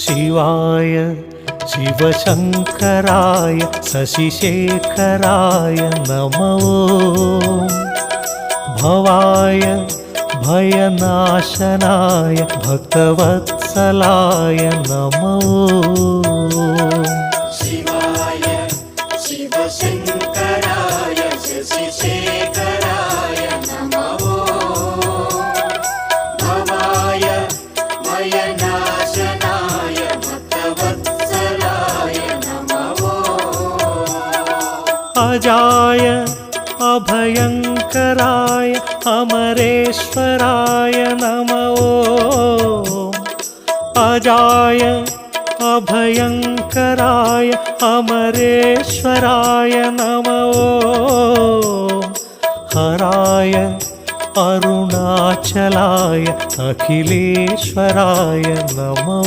शिवाय शिवशङ्कराय शशिशेखराय नमो भवाय भयनाशनाय भक्तवत्सलाय नमो शिवाय शिवशङ्कराय शशिशेखराय नमो भवाय भयनाशनाय भक्तवत्सलाय नमो अजाय अभयङ्कराय अमरेश्वराय नमो अजाय अभयङ्कराय अमरेश्वराय नमो हराय अरुणाचलाय अखिलेश्वराय नमो।